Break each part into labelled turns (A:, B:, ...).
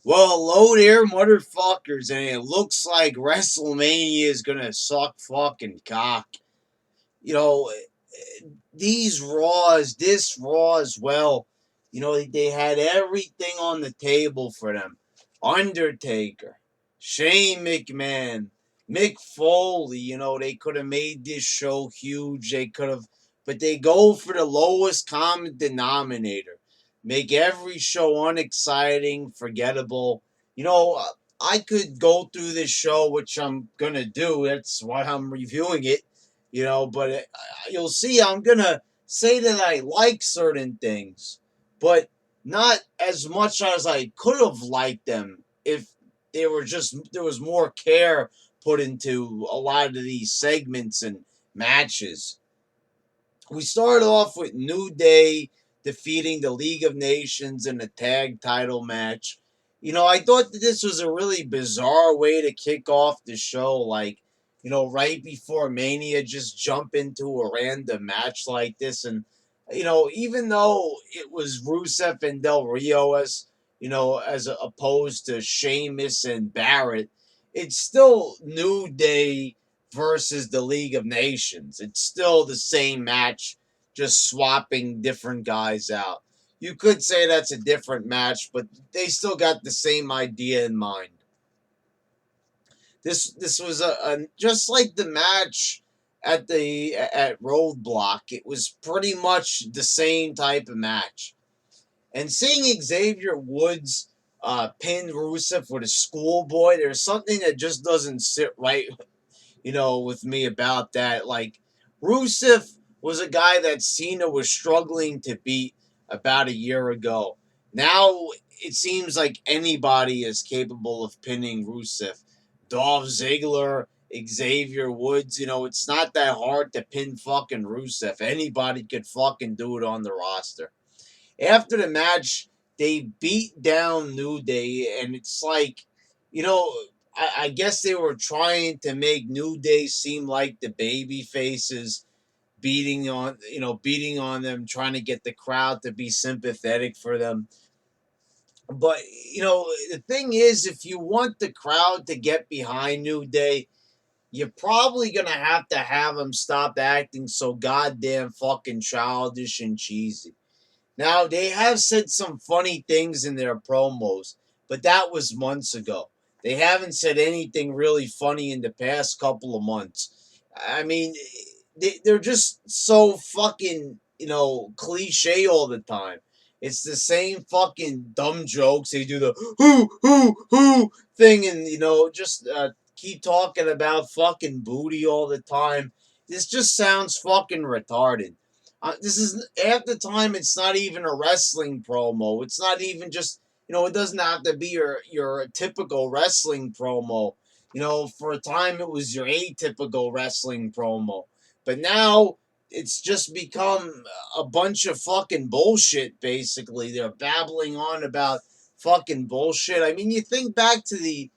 A: Well, hello there, motherfuckers, and it looks like WrestleMania is gonna suck fucking cock. You know, this Raw as well, they had everything on the table for them. Undertaker, Shane McMahon, Mick Foley, they could have made this show huge. They could have, but they go for the lowest common denominator. Make every show unexciting, forgettable. You know, I could go through this show, which I'm gonna do. That's why I'm reviewing it. But you'll see I'm gonna say that I like certain things, but not as much as I could have liked them if there was more care put into a lot of these segments and matches. We started off with New Day defeating the League of Nations in a tag title match. I thought that this was a really bizarre way to kick off the show. Like, right before Mania, just jump into a random match like this. And, even though it was Rusev and Del Rio as opposed to Sheamus and Barrett, it's still New Day versus the League of Nations. It's still the same match, just swapping different guys out. You could say that's a different match, but they still got the same idea in mind. This was a just like the match at Roadblock. It was pretty much the same type of match. And seeing Xavier Woods pin Rusev with a schoolboy, there's something that just doesn't sit right with me about that. Like, Rusev was a guy that Cena was struggling to beat about a year ago. Now it seems like anybody is capable of pinning Rusev. Dolph Ziggler, Xavier Woods, it's not that hard to pin fucking Rusev. Anybody could fucking do it on the roster. After the match, they beat down New Day, and it's like, you know, I guess they were trying to make New Day seem like the baby faces, beating on them, trying to get the crowd to be sympathetic for them. But the thing is, if you want the crowd to get behind New Day, you're probably gonna have them stop acting so goddamn fucking childish and cheesy. Now, they have said some funny things in their promos, but that was months ago. They haven't said anything really funny in the past couple of months. I mean, they're just so fucking, cliche all the time. It's the same fucking dumb jokes. They do the who thing and, just keep talking about fucking booty all the time. This just sounds fucking retarded. This is half the time. It's not even a wrestling promo. It's not even just it doesn't have to be your typical wrestling promo. For a time it was your atypical wrestling promo, but now it's just become a bunch of fucking bullshit. Basically, they're babbling on about fucking bullshit. I mean, you think back to the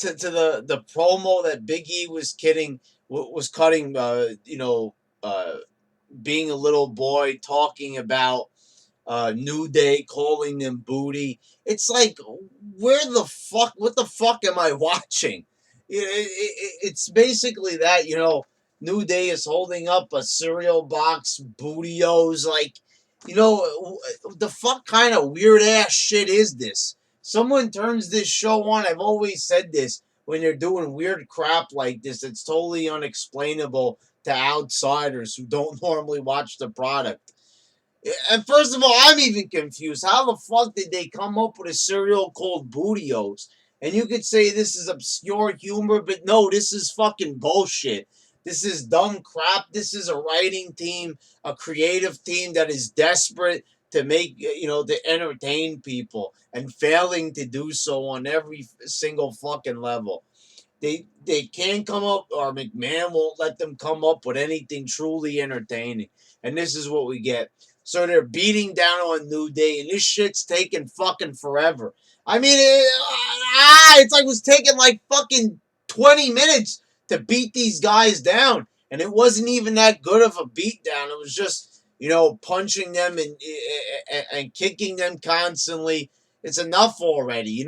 A: promo that Big E was cutting. Being a little boy talking about New Day, calling them booty. It's like, what the fuck am I watching? It's basically that, New Day is holding up a cereal box, bootios. Like, the fuck kind of weird ass shit is this? Someone turns this show on. I've always said this when you're doing weird crap like this. It's totally unexplainable to outsiders who don't normally watch the product. And first of all, I'm even confused. How the fuck did they come up with a cereal called Bootios? And you could say this is obscure humor, but no, this is fucking bullshit. This is dumb crap. This is a writing team, a creative team that is desperate to to entertain people and failing to do so on every single fucking level. They can't come up, or McMahon won't let them come up with anything truly entertaining. And this is what we get. So they're beating down on New Day, and this shit's taking fucking forever. I mean, it's like it was taking like fucking 20 minutes to beat these guys down. And it wasn't even that good of a beat down. It was just, punching them and kicking them constantly. It's enough already.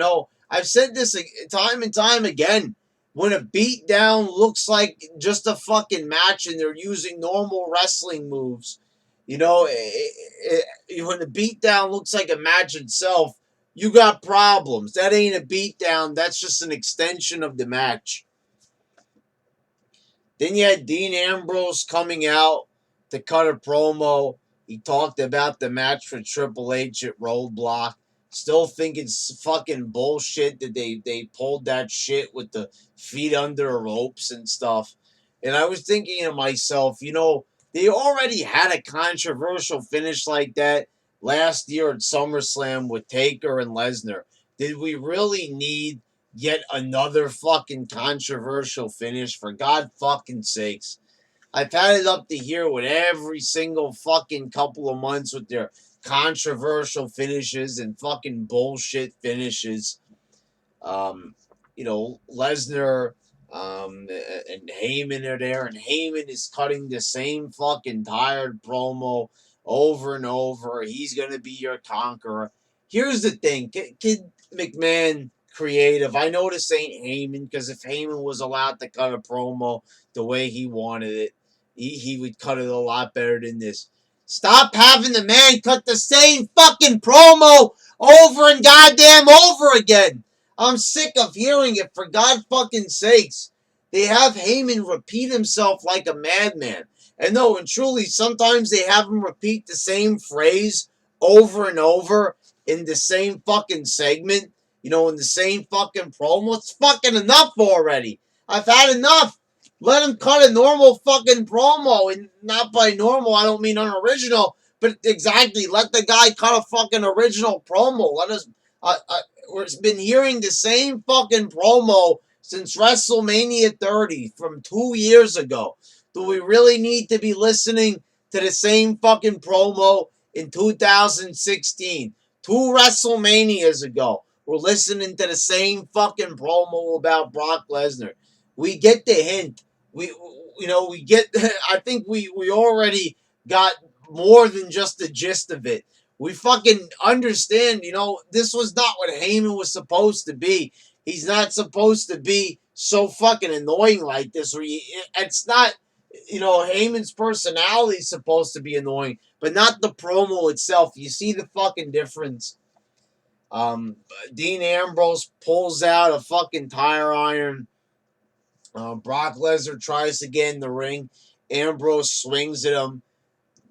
A: I've said this time and time again. When a beatdown looks like just a fucking match and they're using normal wrestling moves, when the beatdown looks like a match itself, you got problems. That ain't a beatdown. That's just an extension of the match. Then you had Dean Ambrose coming out to cut a promo. He talked about the match for Triple H at Roadblock. Still think it's fucking bullshit that they pulled that shit with the feet under the ropes and stuff. And I was thinking to myself, they already had a controversial finish like that last year at SummerSlam with Taker and Lesnar. Did we really need yet another fucking controversial finish? For God fucking sakes. I've had it up to here with every single fucking couple of months with their controversial finishes and fucking bullshit finishes. Um, Lesnar and Heyman are there, and Heyman is cutting the same fucking tired promo over and over. He's gonna be your conqueror. Here's the thing, Kid McMahon creative. I know this ain't Heyman, because if Heyman was allowed to cut a promo the way he wanted it, he would cut it a lot better than this. Stop having the man cut the same fucking promo over and goddamn over again. I'm sick of hearing it, for God fucking sakes. They have Heyman repeat himself like a madman. And no, and truly, sometimes they have him repeat the same phrase over and over in the same fucking segment, in the same fucking promo. It's fucking enough already. I've had enough. Let him cut a normal fucking promo. And not by normal, I don't mean unoriginal, but exactly, let the guy cut a fucking original promo. Let us. We've been hearing the same fucking promo since WrestleMania 30 from 2 years ago. Do we really need to be listening to the same fucking promo in 2016? 2 WrestleManias ago, we're listening to the same fucking promo about Brock Lesnar. We get the hint. We get. I think we already got more than just the gist of it. We fucking understand, this was not what Heyman was supposed to be. He's not supposed to be so fucking annoying like this. It's not, Heyman's personality is supposed to be annoying, but not the promo itself. You see the fucking difference. Um, Dean Ambrose pulls out a fucking tire iron. Brock Lesnar tries to get in the ring. Ambrose swings at him.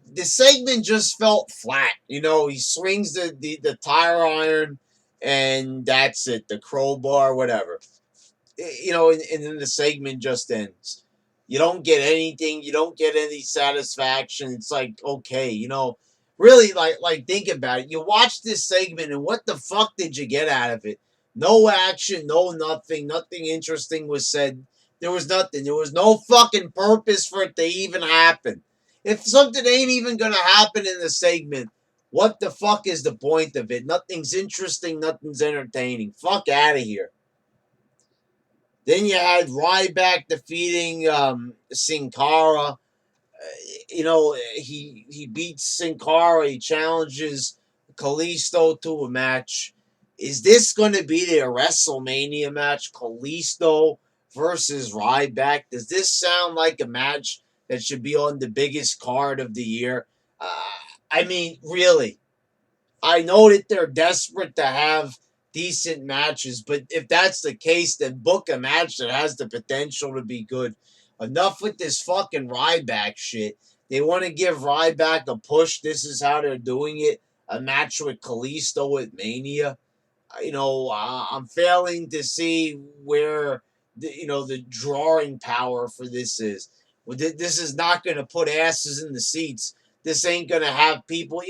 A: The segment just felt flat. He swings the tire iron, and that's it. The crowbar, whatever. And then the segment just ends. You don't get anything. You don't get any satisfaction. It's like, okay, really, like think about it. You watch this segment, and what the fuck did you get out of it? No action, no nothing. Nothing interesting was said. There was nothing. There was no fucking purpose for it to even happen. If something ain't even gonna happen in the segment, what the fuck is the point of it? Nothing's interesting. Nothing's entertaining. Fuck out of here. Then you had Ryback defeating Sin Cara. He beats Sin Cara. He challenges Kalisto to a match. Is this going to be their WrestleMania match? Kalisto versus Ryback. Does this sound like a match that should be on the biggest card of the year? Uh, I mean, really. I know that they're desperate to have decent matches, but if that's the case, then book a match that has the potential to be good. Enough with this fucking Ryback shit. They want to give Ryback a push. This is how they're doing it. A match with Kalisto at Mania. I'm failing to see where the drawing power for this is. This is not going to put asses in the seats. This ain't going to have people.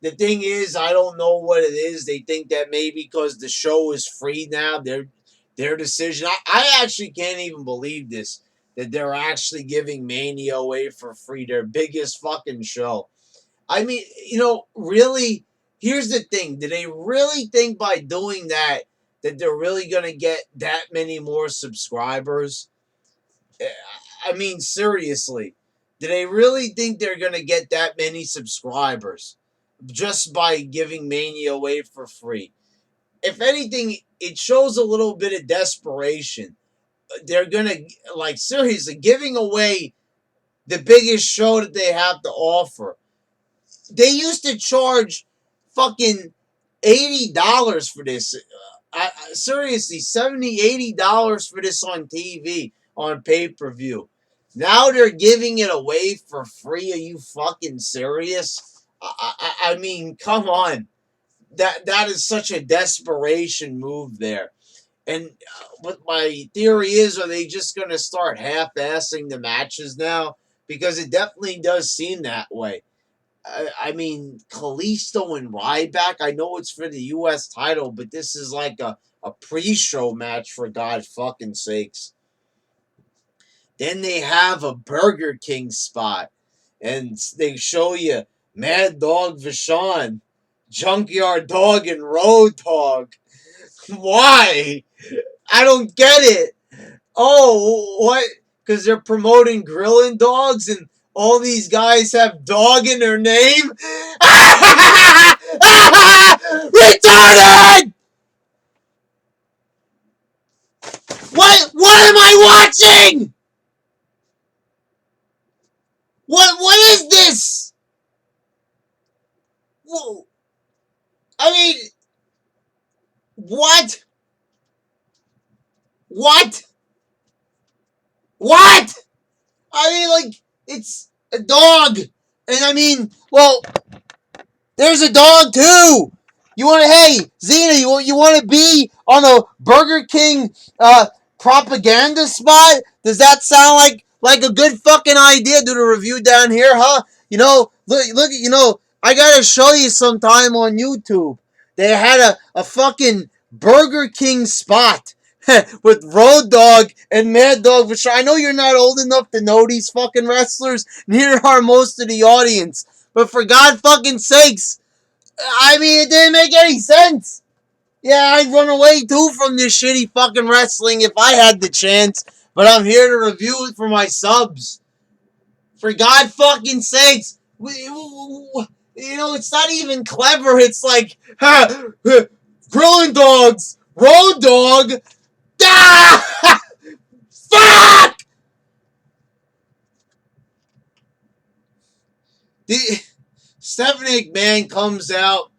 A: The thing is, I don't know what it is. They think that maybe because the show is free now, their decision. I actually can't even believe this, that they're actually giving Mania away for free, their biggest fucking show. I mean, really, here's the thing. Do they really think by doing that they're really going to get that many more subscribers? I mean, seriously. Do they really think they're going to get that many subscribers just by giving Mania away for free? If anything, it shows a little bit of desperation. They're gonna, like, seriously giving away the biggest show that they have to offer. They used to charge fucking $80 for this. Seriously, $70, $80 for this on TV, on pay-per-view. Now they're giving it away for free. Are you fucking serious? I mean, come on. That is such a desperation move there. And what my theory is, are they just going to start half-assing the matches now? Because it definitely does seem that way. I mean, Kalisto and Ryback, I know it's for the U.S. title, but this is like a pre-show match, for God fucking sakes. Then they have a Burger King spot, and they show you Mad Dog Vachon, Junkyard Dog, and Road Dog. Why? I don't get it. Oh, what? Because they're promoting grilling dogs and all these guys have dog in their name? Retarded! What am I watching? What is this? Whoa. I mean, what? What? What? I mean, like, it's a dog. And I mean, well, there's a dog too. You want to, hey, Xena, you want to be on a Burger King propaganda spot? Does that sound like a good fucking idea? Do the review down here, huh? Look, I gotta show you sometime on YouTube. They had a fucking Burger King spot with Road Dogg and Mad Dog Vachon. I know you're not old enough to know these fucking wrestlers. Neither are most of the audience. But for God fucking sakes, I mean, it didn't make any sense. Yeah, I'd run away too from this shitty fucking wrestling if I had the chance. But I'm here to review it for my subs. For God fucking sakes. It's not even clever. It's like, grilling dogs, Road Dogg. Ah! Fuck! Stephanie McMahon comes out,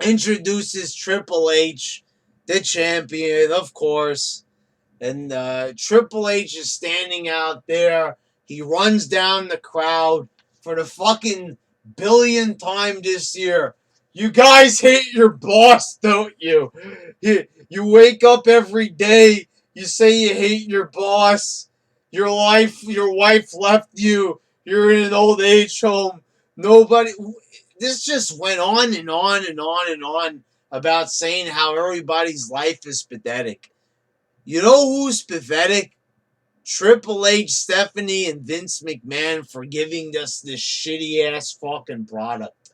A: introduces Triple H, the champion, of course. And Triple H is standing out there. He runs down the crowd for the fucking billionth time this year. You guys hate your boss, don't you? You wake up every day. You say you hate your boss. Your wife left you. You're in an old age home. Nobody. This just went on and on and on and on about saying how everybody's life is pathetic. You know who's pathetic? Triple H, Stephanie, and Vince McMahon for giving us this shitty ass fucking product.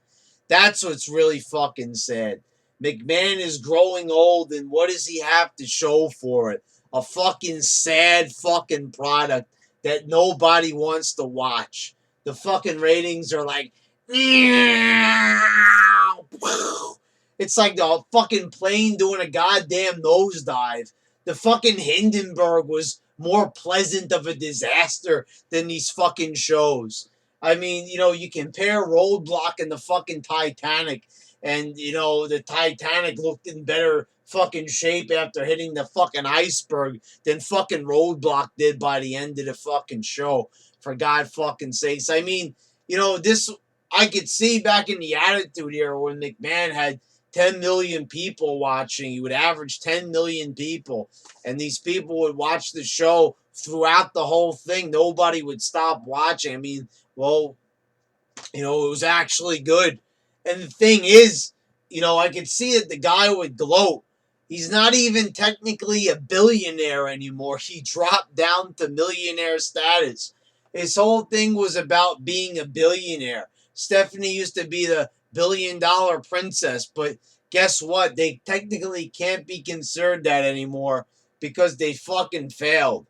A: That's what's really fucking sad. McMahon is growing old, and what does he have to show for it? A fucking sad fucking product that nobody wants to watch. The fucking ratings are like, it's like the fucking plane doing a goddamn nosedive. The fucking Hindenburg was more pleasant of a disaster than these fucking shows. I mean, you compare Roadblock and the fucking Titanic, and, the Titanic looked in better fucking shape after hitting the fucking iceberg than fucking Roadblock did by the end of the fucking show, for God fucking sakes. I mean, this, I could see back in the Attitude Era when McMahon had 10 million people watching. He would average 10 million people, and these people would watch the show throughout the whole thing. Nobody would stop watching. I mean, well, it was actually good. And the thing is, I could see that the guy would gloat. He's not even technically a billionaire anymore. He dropped down to millionaire status. His whole thing was about being a billionaire. Stephanie used to be the billion-dollar princess, but guess what? They technically can't be considered that anymore because they fucking failed.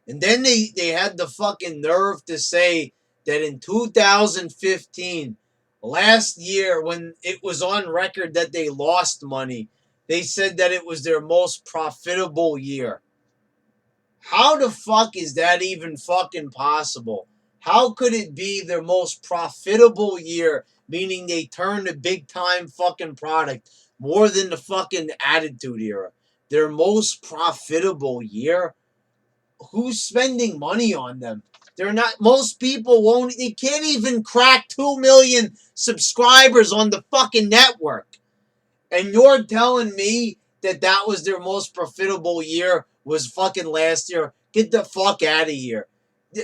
A: And then they had the fucking nerve to say that in 2015, last year, when it was on record that they lost money, they said that it was their most profitable year. How the fuck is that even fucking possible? How could it be their most profitable year, meaning they turned a big time fucking product more than the fucking Attitude Era? Their most profitable year? Who's spending money on them? They're not, most people won't, they can't even crack 2 million subscribers on the fucking network. And you're telling me that that was their most profitable year was fucking last year? Get the fuck out of here.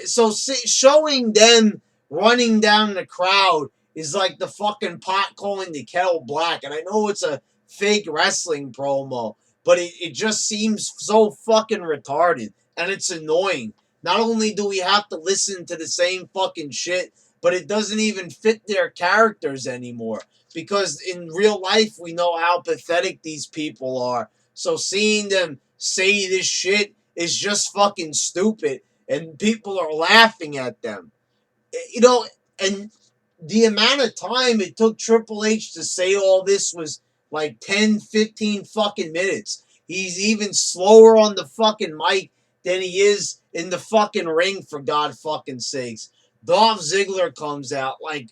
A: So showing them running down the crowd is like the fucking pot calling the kettle black. And I know it's a fake wrestling promo, but it just seems so fucking retarded. And it's annoying. Not only do we have to listen to the same fucking shit, but it doesn't even fit their characters anymore. Because in real life, we know how pathetic these people are. So seeing them say this shit is just fucking stupid. And people are laughing at them. You know, and the amount of time it took Triple H to say all this was like 10, 15 fucking minutes. He's even slower on the fucking mic than he is in the fucking ring, for God fucking sakes. Dolph Ziggler comes out like,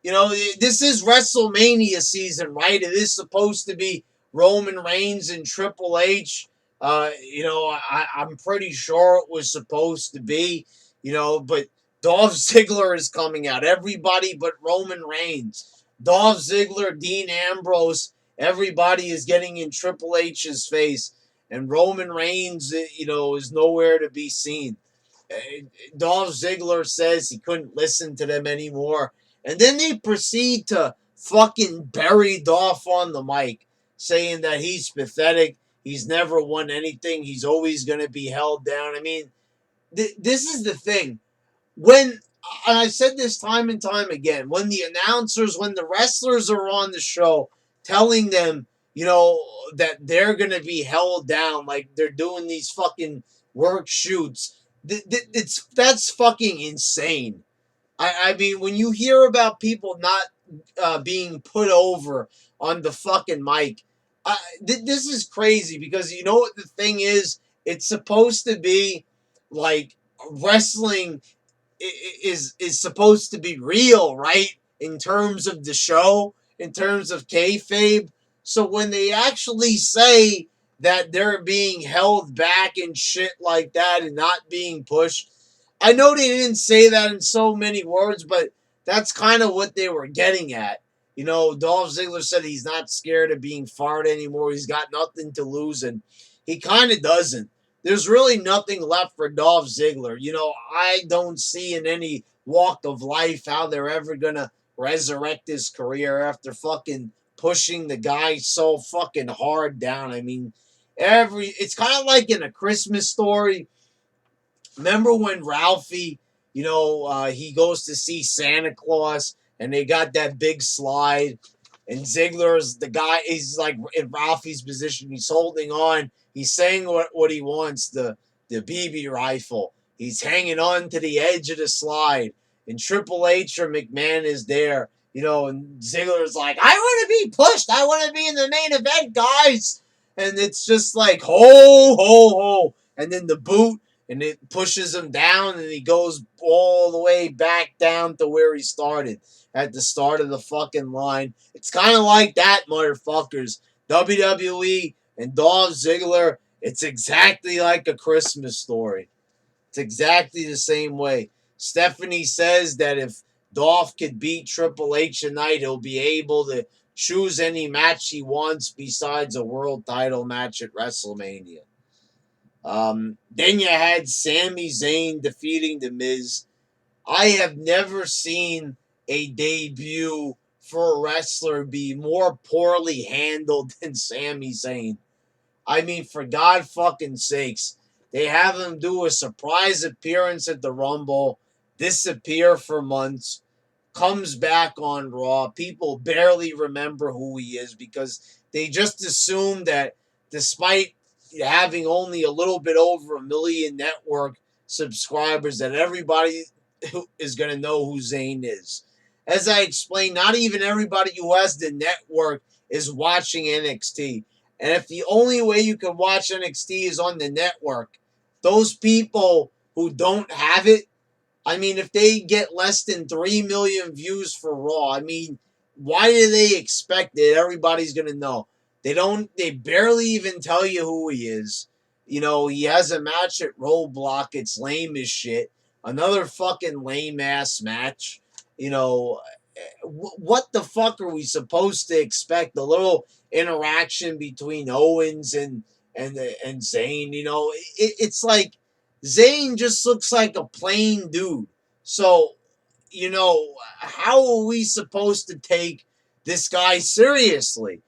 A: you know, this is WrestleMania season, right? It is supposed to be Roman Reigns and Triple H. You know, I'm pretty sure it was supposed to be, you know, but Dolph Ziggler is coming out. Everybody but Roman Reigns. Dolph Ziggler, Dean Ambrose, everybody is getting in Triple H's face. And Roman Reigns, you know, is nowhere to be seen. Dolph Ziggler says he couldn't listen to them anymore. And then they proceed to fucking bury Dolph on the mic, saying that he's pathetic. He's never won anything. He's always going to be held down. I mean, this is the thing. When, and I said this time and time again, when the announcers, when the wrestlers are on the show telling them, you know, that they're going to be held down, like they're doing these fucking work shoots, that's fucking insane. I mean, when you hear about people not being put over on the fucking mic, this is crazy because you know what the thing is? It's supposed to be like wrestling is supposed to be real, right? In terms of the show, in terms of kayfabe. So when they actually say that they're being held back and shit like that and not being pushed, I know they didn't say that in so many words, but that's kind of what they were getting at. You know, Dolph Ziggler said he's not scared of being fired anymore. He's got nothing to lose, and he kind of doesn't. There's really nothing left for Dolph Ziggler. You know, I don't see in any walk of life how they're ever going to resurrect his career after fucking pushing the guy so fucking hard down. I mean, it's kind of like in A Christmas Story. Remember when Ralphie, you know, he goes to see Santa Claus and they got that big slide and Ziggler's the guy, he's like in Ralphie's position. He's holding on. He's saying what he wants, the BB rifle. He's hanging on to the edge of the slide. And Triple H or McMahon is there, you know, and Ziggler's like, I want to be pushed. I want to be in the main event, guys. And it's just like, ho, ho, ho. And then the boot, and it pushes him down, and he goes all the way back down to where he started at the start of the fucking line. It's kind of like that, motherfuckers. WWE and Dolph Ziggler, it's exactly like A Christmas Story. It's exactly the same way. Stephanie says that if Dolph could beat Triple H tonight, he'll be able to choose any match he wants besides a world title match at WrestleMania. Then you had Sami Zayn defeating The Miz. I have never seen a debut for a wrestler be more poorly handled than Sami Zayn. I mean, for God fucking sakes, they have him do a surprise appearance at the Rumble, disappear for months, comes back on Raw. People barely remember who he is because they just assume that despite having only a little bit over 1 million network subscribers, that everybody is going to know who Zayn is. As I explained, not even everybody who has the network is watching NXT. And if the only way you can watch NXT is on the network, those people who don't have it, I mean, if they get less than 3 million views for Raw, I mean, why do they expect that everybody's going to know? They barely even tell you who he is. You know, he has a match at Roadblock. It's lame as shit. Another fucking lame ass match. You know, what the fuck are we supposed to expect? The little interaction between Owens and Zayn, you know, it's like Zayn just looks like a plain dude. So, you know, how are we supposed to take this guy seriously?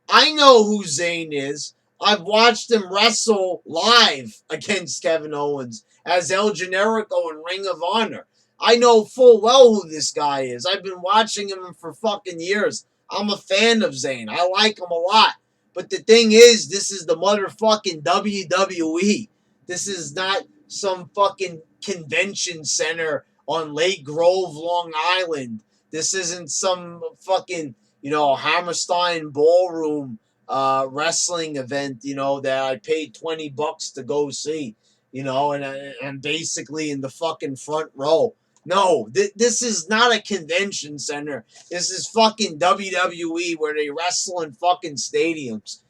A: I know who Zayn is. I've watched him wrestle live against Kevin Owens as El Generico in Ring of Honor. I know full well who this guy is. I've been watching him for fucking years. I'm a fan of Zayn. I like him a lot. But the thing is, this is the motherfucking WWE. This is not some fucking convention center on Lake Grove, Long Island. This isn't some fucking, you know, Hammerstein Ballroom wrestling event, you know, that I paid $20 to go see, you know, and I'm basically in the fucking front row. No, this is not a convention center. This is fucking WWE where they wrestle in fucking stadiums.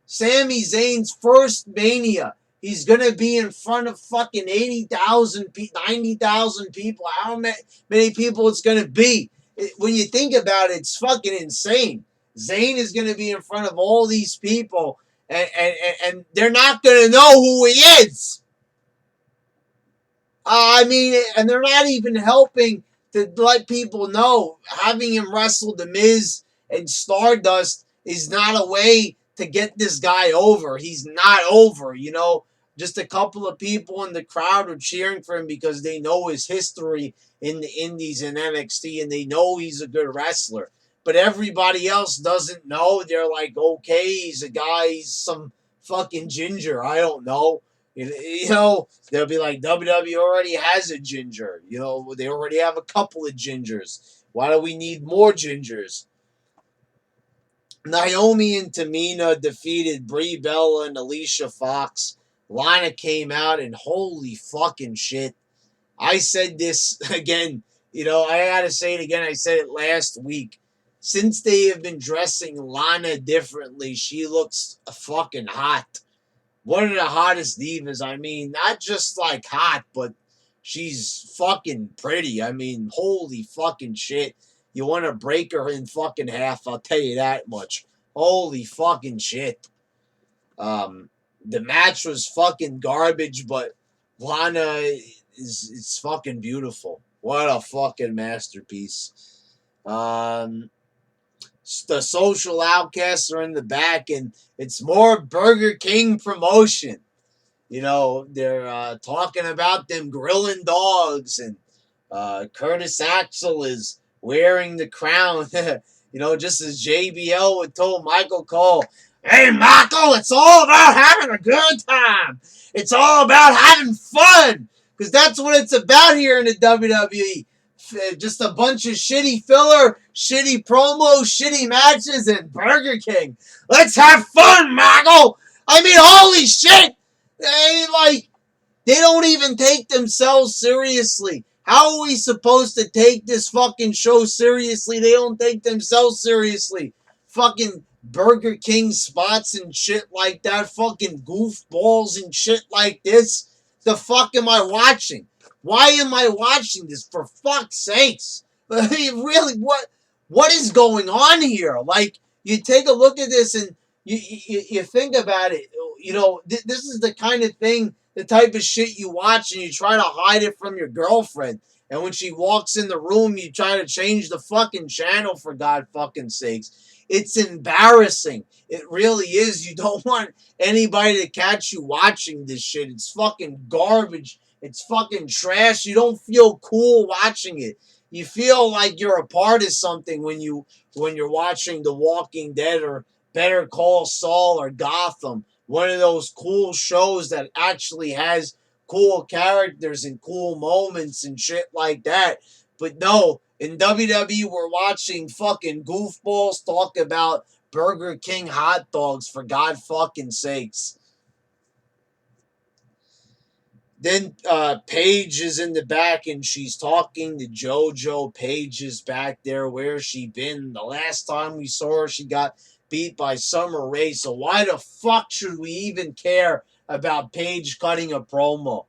A: Sami Zayn's first Mania. He's going to be in front of fucking 80,000, 90,000 people. How many people it's going to be? When you think about it, it's fucking insane. Zayn is going to be in front of all these people, and they're not going to know who he is. I mean, and they're not even helping to let people know. Having him wrestle The Miz and Stardust is not a way to get this guy over. He's not over, you know. Just a couple of people in the crowd are cheering for him because they know his history in the Indies and NXT, and they know he's a good wrestler. But everybody else doesn't know. They're like, okay, he's a guy, he's some fucking ginger. I don't know. You know, they'll be like, WWE already has a ginger. You know, they already have a couple of gingers. Why do we need more gingers? Naomi and Tamina defeated Brie Bella and Alicia Fox. Lana came out and holy fucking shit. I said this again. You know, I gotta say it again. I said it last week. Since they have been dressing Lana differently, she looks fucking hot. One of the hottest divas. I mean, not just like hot, but she's fucking pretty. I mean, holy fucking shit. You want to break her in fucking half, I'll tell you that much. Holy fucking shit. The match was fucking garbage, but Lana is fucking beautiful. What a fucking masterpiece. The social outcasts are in the back, and it's more Burger King promotion. You know, they're talking about them grilling dogs, and Curtis Axel is wearing the crown. You know, just as JBL would told Michael Cole, hey, Michael, it's all about having a good time. It's all about having fun. Because that's what it's about here in the WWE. Just a bunch of shitty filler, shitty promos, shitty matches, and Burger King. Let's have fun, Michael. I mean, holy shit. They don't even take themselves seriously. How are we supposed to take this fucking show seriously? They don't take themselves seriously. Fucking Burger King spots and shit like that. Fucking goofballs and shit like this. The fuck am I watching? Why am I watching this? For fuck's sakes. Really, what is going on here? Like, you take a look at this and you think about it. You know, this is the kind of thing, the type of shit you watch and you try to hide it from your girlfriend. And when she walks in the room, you try to change the fucking channel, for God fucking sakes. It's embarrassing. It really is. You don't want anybody to catch you watching this shit. It's fucking garbage. It's fucking trash. You don't feel cool watching it. You feel like you're a part of something when you're watching The Walking Dead or Better Call Saul or Gotham. One of those cool shows that actually has cool characters and cool moments and shit like that. But no, in WWE, we're watching fucking goofballs talk about Burger King hot dogs, for God fucking sakes. Then Paige is in the back and she's talking to JoJo. Paige is back there. Where's she been? The last time we saw her, she got beat by Summer Rae. So why the fuck should we even care about Paige cutting a promo?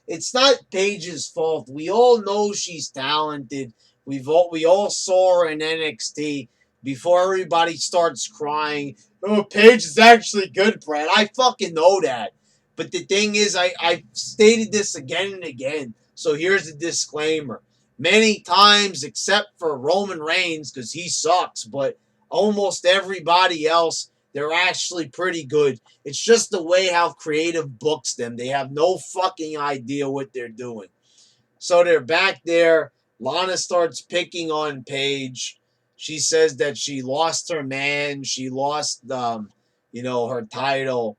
A: It's not Paige's fault. We all know she's talented. We all saw her in NXT before everybody starts crying. Oh, Paige is actually good, Brad. I fucking know that. But the thing is, I've stated this again and again. So here's the disclaimer. Many times, except for Roman Reigns, because he sucks, but almost everybody else, they're actually pretty good. It's just the way how creative books them. They have no fucking idea what they're doing. So they're back there. Lana starts picking on Paige. She says that she lost her man. She lost, her title.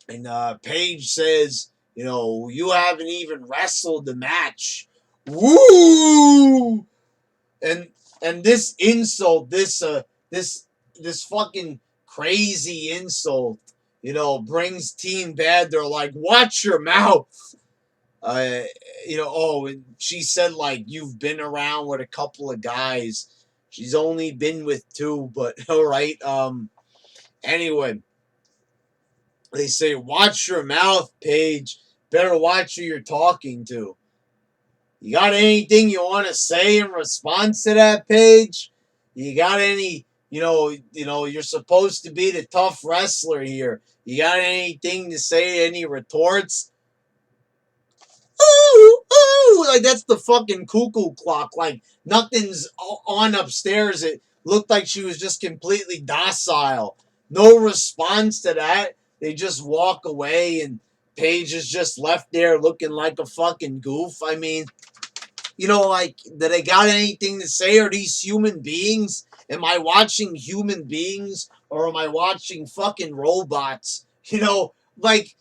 A: And Paige says, you haven't even wrestled the match. Woo! And this insult, this fucking crazy insult, brings Team Bad. They're like, watch your mouth. And she said, like, you've been around with a couple of guys. She's only been with two, but all right. Anyway, they say, watch your mouth, Paige. Better watch who you're talking to. You got anything you want to say in response to that, Paige? You got any, you're supposed to be the tough wrestler here. You got anything to say, any retorts? Ooh, ooh, like that's the fucking cuckoo clock. Like nothing's on upstairs. It looked like she was just completely docile. No response to that. They just walk away and Paige is just left there looking like a fucking goof. I mean, like, do they got anything to say? Are these human beings? Am I watching human beings or am I watching fucking robots? Like,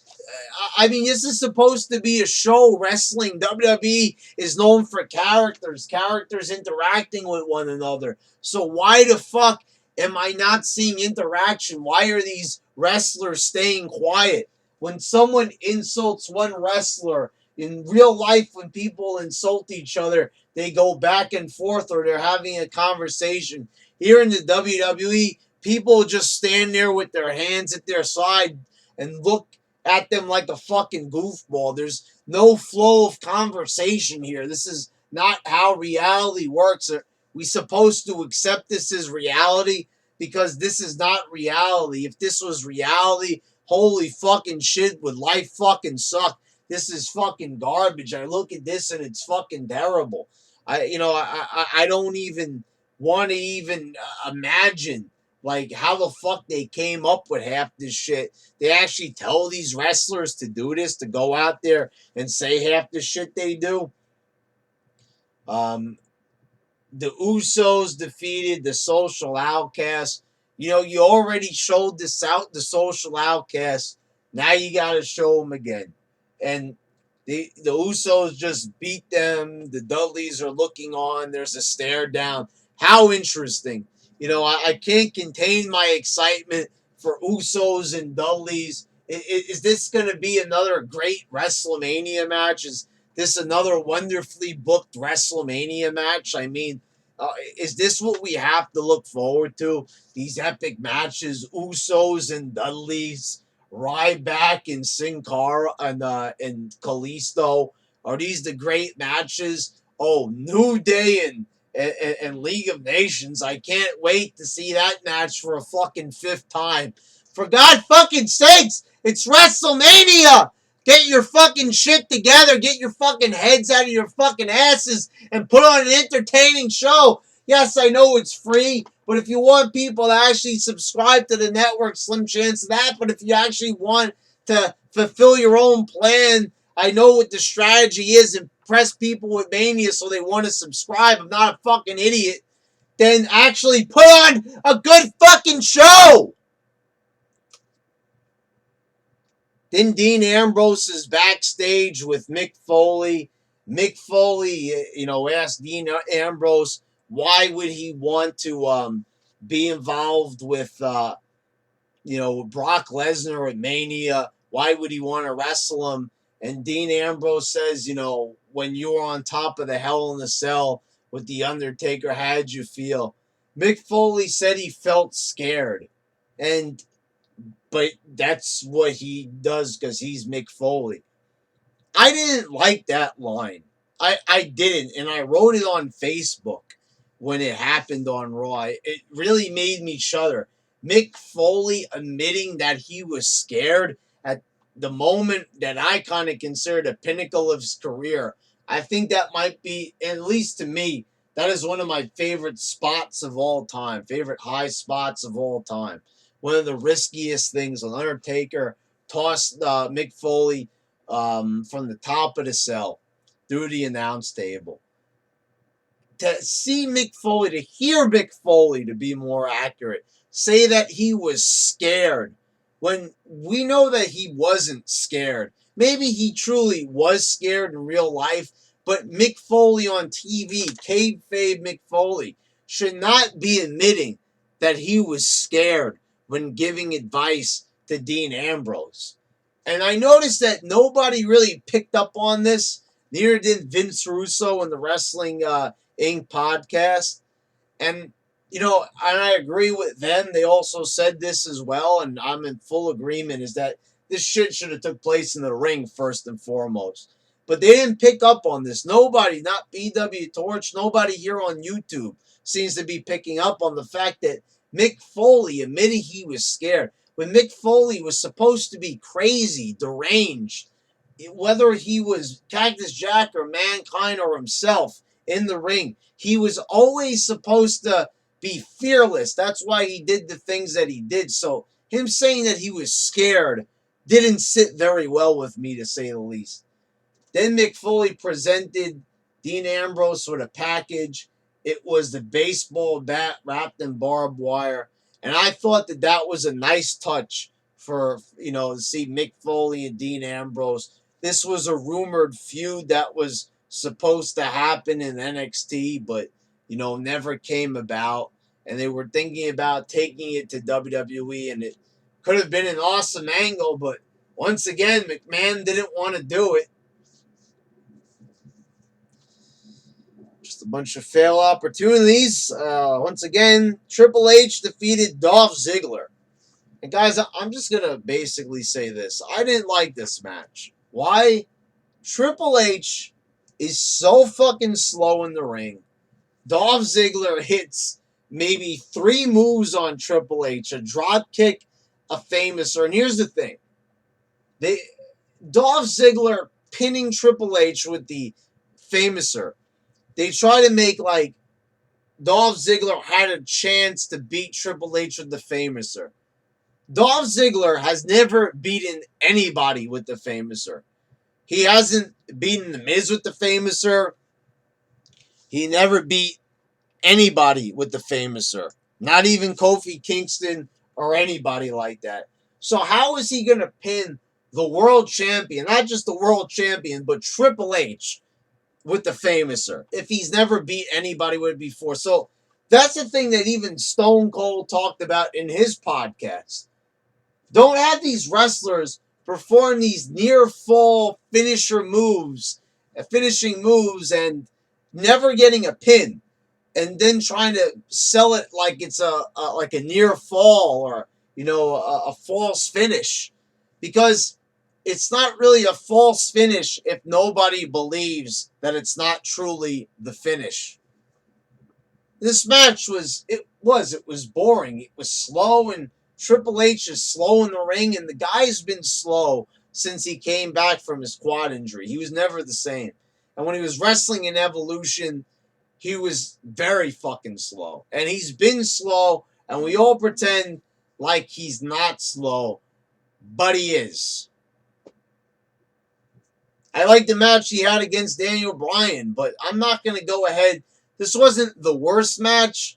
A: I mean, this is supposed to be a show. Wrestling, WWE is known for characters interacting with one another. So why the fuck am I not seeing interaction? Why are these wrestlers staying quiet? When someone insults one wrestler, in real life, when people insult each other, they go back and forth or they're having a conversation. Here in the WWE, people just stand there with their hands at their side and look at them like a fucking goofball. There's no flow of conversation here. This is not how reality works. Are we supposed to accept this as reality? Because this is not reality. If this was reality, holy fucking shit, would life fucking suck. This is fucking garbage. I look at this and it's fucking terrible. I don't even want to even imagine like how the fuck they came up with half this shit. They actually tell these wrestlers to do this, to go out there and say half the shit they do. The Usos defeated the Social Outcasts. You already showed this out, the Social Outcasts. Now you got to show them again. And the Usos just beat them. The Dudleys are looking on. There's a stare down. How interesting. I can't contain my excitement for Usos and Dudleys. Is this going to be another great WrestleMania match? Is this another wonderfully booked WrestleMania match? I mean, is this what we have to look forward to? These epic matches, Usos and Dudleys, Ryback and Sin Cara and Kalisto. Are these the great matches? Oh, New Day and League of Nations. I can't wait to see that match for a fucking fifth time. For God fucking sakes, it's WrestleMania! Get your fucking shit together. Get your fucking heads out of your fucking asses and put on an entertaining show. Yes, I know it's free, but if you want people to actually subscribe to the network, slim chance of that. But if you actually want to fulfill your own plan, I know what the strategy is, impress people with Mania so they want to subscribe. I'm not a fucking idiot. Then actually put on a good fucking show. Then Dean Ambrose is backstage with Mick Foley. Mick Foley, asked Dean Ambrose why would he want to be involved with, Brock Lesnar at Mania. Why would he want to wrestle him? And Dean Ambrose says, when you were on top of the Hell in the Cell with The Undertaker, how'd you feel? Mick Foley said he felt scared. But that's what he does because he's Mick Foley. I didn't like that line. I didn't, and I wrote it on Facebook when it happened on Raw. It really made me shudder. Mick Foley admitting that he was scared at the moment that I kind of consider the pinnacle of his career. I think that might be, at least to me, that is one of my favorite spots of all time, favorite high spots of all time. One of the riskiest things. An Undertaker tossed Mick Foley from the top of the cell through the announce table. To see Mick Foley, to hear Mick Foley, to be more accurate, say that he was scared when we know that he wasn't scared. Maybe he truly was scared in real life, but Mick Foley on TV, kayfabe Mick Foley, should not be admitting that he was scared when giving advice to Dean Ambrose. And I noticed that nobody really picked up on this. Neither did Vince Russo in the Wrestling Inc. podcast. And, and I agree with them. They also said this as well, and I'm in full agreement, is that this shit should have took place in the ring first and foremost. But they didn't pick up on this. Nobody, not BW Torch, nobody here on YouTube seems to be picking up on the fact that Mick Foley admitted he was scared. When Mick Foley was supposed to be crazy, deranged, whether he was Cactus Jack or Mankind or himself in the ring, he was always supposed to be fearless. That's why he did the things that he did. So him saying that he was scared didn't sit very well with me, to say the least. Then Mick Foley presented Dean Ambrose with a package. It was the baseball bat wrapped in barbed wire. And I thought that that was a nice touch for, to see Mick Foley and Dean Ambrose. This was a rumored feud that was supposed to happen in NXT, but, never came about. And they were thinking about taking it to WWE, and it could have been an awesome angle, but once again, McMahon didn't want to do it. Just a bunch of fail opportunities. Once again, Triple H defeated Dolph Ziggler. And guys, I'm just going to basically say this. I didn't like this match. Why? Triple H is so fucking slow in the ring. Dolph Ziggler hits maybe 3 moves on Triple H. A drop kick, a famouser. And here's the thing. Dolph Ziggler pinning Triple H with the famouser. They try to make like Dolph Ziggler had a chance to beat Triple H with the famouser. Dolph Ziggler has never beaten anybody with the famouser. He hasn't beaten The Miz with the famouser. He never beat anybody with the famouser. Not even Kofi Kingston or anybody like that. So how is he going to pin the world champion, not just the world champion, but Triple H with the famouser if he's never beat anybody with it before? So that's the thing that even Stone Cold talked about in his podcast. Don't have these wrestlers perform these near fall finishing moves and never getting a pin, and then trying to sell it like it's a near fall or a false finish, because it's not really a false finish if nobody believes that it's not truly the finish. This match was boring. It was slow, and Triple H is slow in the ring, and the guy's been slow since he came back from his quad injury. He was never the same. And when he was wrestling in Evolution, he was very fucking slow. And he's been slow, and we all pretend like he's not slow, but he is. I like the match he had against Daniel Bryan, but I'm not going to go ahead. This wasn't the worst match,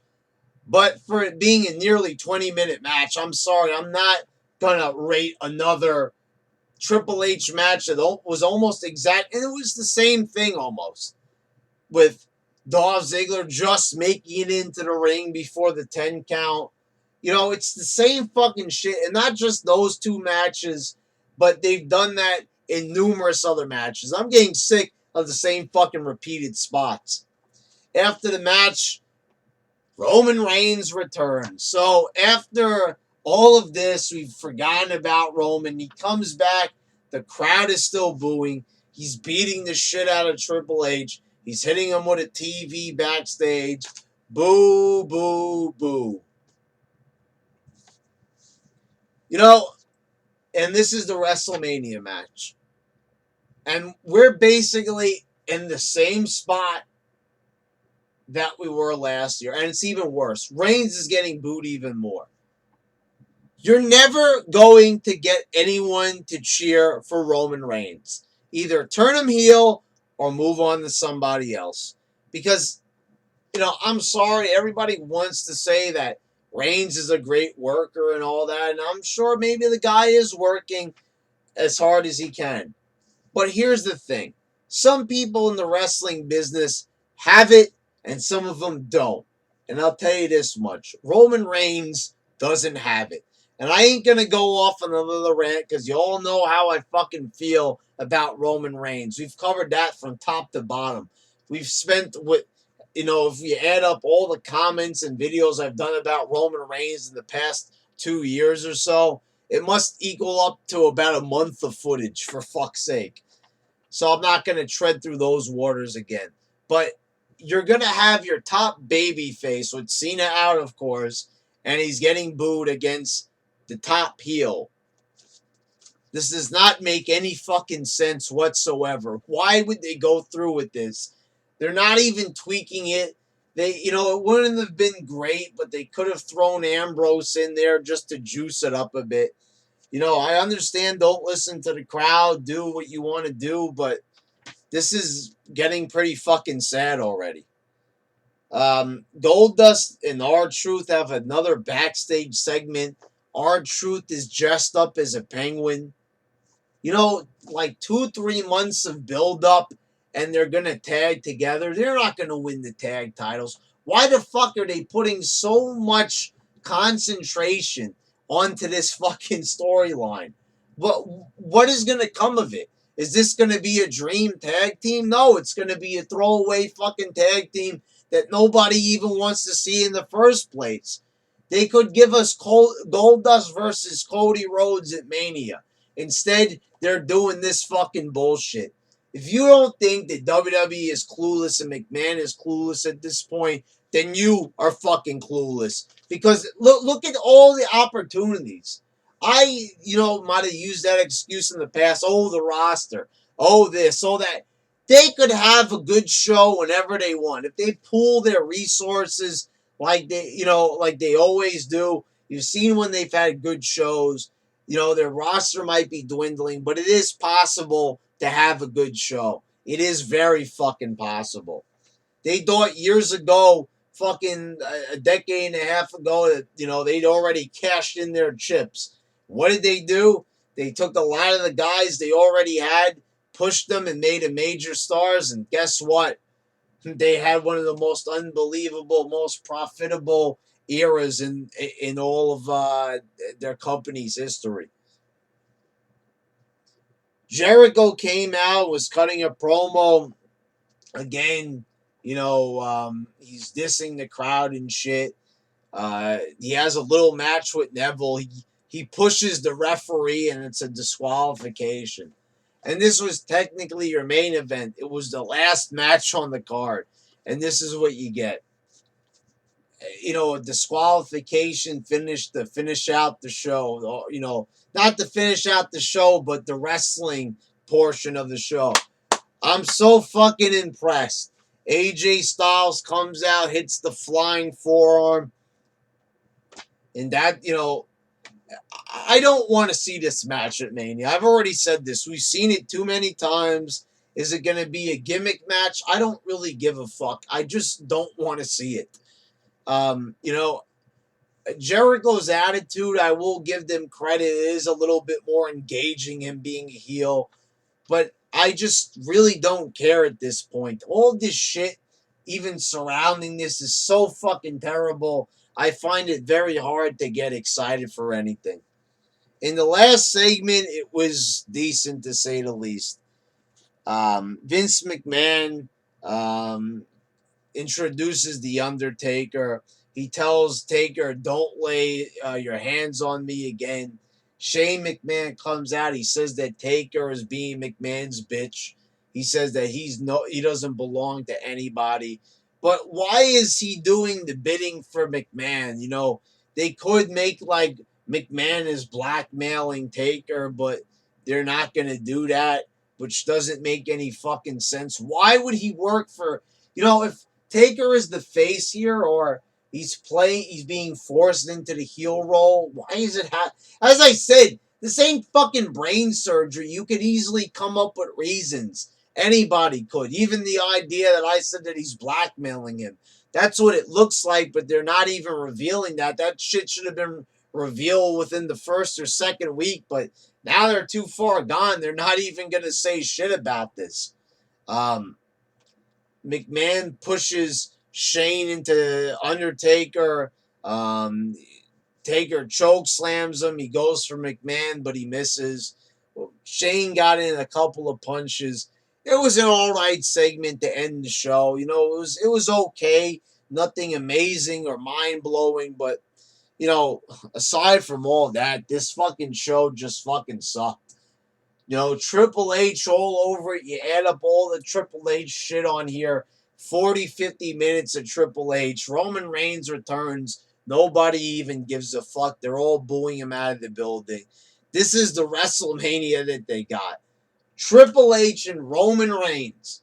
A: but for it being a nearly 20-minute match, I'm sorry, I'm not going to rate another Triple H match that was almost exact. And it was the same thing almost with Dolph Ziggler just making it into the ring before the 10 count. You know, it's the same fucking shit. And not just those two matches, but they've done that in numerous other matches. I'm getting sick of the same fucking repeated spots. After the match, Roman Reigns returns. So after all of this, we've forgotten about Roman. He comes back. The crowd is still booing. He's beating the shit out of Triple H. He's hitting him with a TV backstage. Boo, boo, boo. You know, and this is the WrestleMania match. And we're basically in the same spot that we were last year. And it's even worse. Reigns is getting booed even more. You're never going to get anyone to cheer for Roman Reigns. Either turn him heel or move on to somebody else. Because, you know, I'm sorry, everybody wants to say that Reigns is a great worker and all that. And I'm sure maybe the guy is working as hard as he can. But here's the thing. Some people in the wrestling business have it and some of them don't. And I'll tell you this much. Roman Reigns doesn't have it. And I ain't going to go off on another rant because you all know how I fucking feel about Roman Reigns. We've covered that from top to bottom. We've spent if we add up all the comments and videos I've done about Roman Reigns in the past 2 years or so, it must equal up to about a month of footage, for fuck's sake. So I'm not going to tread through those waters again. But you're going to have your top baby face with Cena out, of course, and he's getting booed against the top heel. This does not make any fucking sense whatsoever. Why would they go through with this? They're not even tweaking it. It wouldn't have been great, but they could have thrown Ambrose in there just to juice it up a bit. I understand don't listen to the crowd, do what you want to do, but this is getting pretty fucking sad already. Goldust and R-Truth have another backstage segment. R-Truth is dressed up as a penguin. Like 2-3 months of build-up, and they're going to tag together. They're not going to win the tag titles. Why the fuck are they putting so much concentration onto this fucking storyline? What is going to come of it? Is this going to be a dream tag team? No, it's going to be a throwaway fucking tag team that nobody even wants to see in the first place. They could give us Goldust versus Cody Rhodes at Mania. Instead, they're doing this fucking bullshit. If you don't think that WWE is clueless and McMahon is clueless at this point, then you are fucking clueless. Because look at all the opportunities. I might have used that excuse in the past. Oh, the roster. Oh, this, oh, that. They could have a good show whenever they want. If they pool their resources like they always do. You've seen when they've had good shows. Their roster might be dwindling, but it is possible to have a good show. It is very fucking possible. They thought years ago, fucking a decade and a half ago, that, they'd already cashed in their chips. What did they do? They took a lot of the guys they already had, pushed them, and made them major stars, and guess what? They had one of the most unbelievable, most profitable eras in all of their company's history. Jericho came out, was cutting a promo. Again, he's dissing the crowd and shit. He has a little match with Neville. He pushes the referee, and it's a disqualification. And this was technically your main event. It was the last match on the card. And this is what you get. A disqualification to finish out the show. Not to finish out the show, but the wrestling portion of the show. I'm so fucking impressed. AJ Styles comes out, hits the flying forearm. And that, I don't want to see this match at Mania. I've already said this. We've seen it too many times. Is it going to be a gimmick match? I don't really give a fuck. I just don't want to see it. Jericho's attitude, I will give them credit. It is a little bit more engaging, him being a heel. But I just really don't care at this point. All this shit even surrounding this is so fucking terrible. I find it very hard to get excited for anything. In the last segment, it was decent to say the least. Vince McMahon um, introduces the Undertaker. He tells Taker, "Don't lay your hands on me again." Shane McMahon comes out. He says that Taker is being McMahon's bitch. He says that he doesn't belong to anybody. But why is he doing the bidding for McMahon? They could make like McMahon is blackmailing Taker, but they're not going to do that, which doesn't make any fucking sense. Why would he work for, if Taker is the face here, or he's being forced into the heel role. Why is it as I said, this ain't fucking brain surgery. You could easily come up with reasons. Anybody could. Even the idea that I said that he's blackmailing him. That's what it looks like, but they're not even revealing that. That shit should have been revealed within the first or second week, but now they're too far gone. They're not even going to say shit about this. McMahon pushes Shane into Undertaker. Taker choke slams him. He goes for McMahon, but he misses. Shane got in a couple of punches. It was an all right segment to end the show. It was okay. Nothing amazing or mind blowing, but aside from all that, this fucking show just fucking sucked. Triple H all over it. You add up all the Triple H shit on here. 40, 50 minutes of Triple H. Roman Reigns returns. Nobody even gives a fuck. They're all booing him out of the building. This is the WrestleMania that they got. Triple H and Roman Reigns.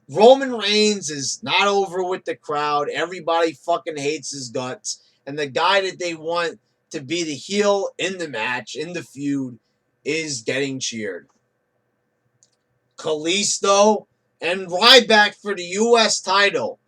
A: Roman Reigns is not over with the crowd. Everybody fucking hates his guts. And the guy that they want to be the heel in the match, in the feud, is getting cheered. Kalisto and Ryback for the U.S. title.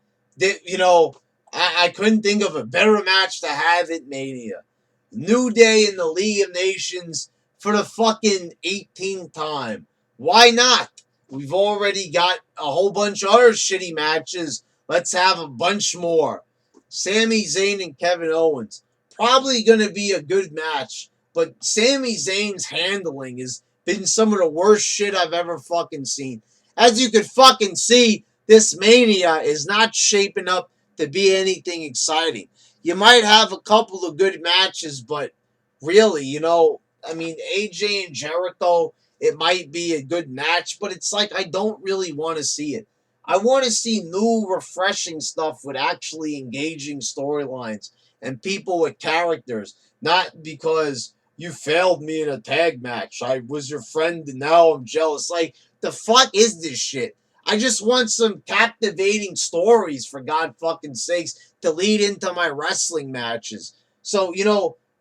A: I couldn't think of a better match to have at Mania. New Day in the League of Nations for the fucking 18th time. Why not? We've already got a whole bunch of other shitty matches. Let's have a bunch more. Sami Zayn and Kevin Owens. Probably going to be a good match. But Sami Zayn's handling has been some of the worst shit I've ever fucking seen. As you could fucking see, this Mania is not shaping up to be anything exciting. You might have a couple of good matches, but really, AJ and Jericho, it might be a good match, but it's like I don't really want to see it. I want to see new, refreshing stuff with actually engaging storylines and people with characters, not because you failed me in a tag match. I was your friend and now I'm jealous. Like, the fuck is this shit? I just want some captivating stories, for God fucking sakes, to lead into my wrestling matches. So,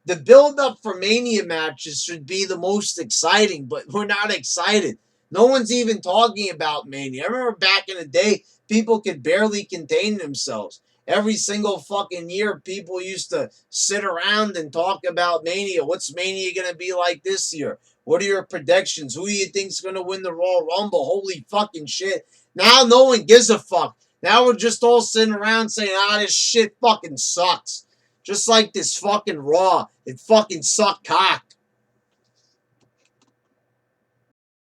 A: the build-up for Mania matches should be the most exciting, but we're not excited. No one's even talking about Mania. I remember back in the day, people could barely contain themselves. Every single fucking year, people used to sit around and talk about Mania. What's Mania going to be like this year? What are your predictions? Who do you think's going to win the Royal Rumble? Holy fucking shit. Now no one gives a fuck. Now we're just all sitting around saying, this shit fucking sucks. Just like this fucking Raw. It fucking sucked cock.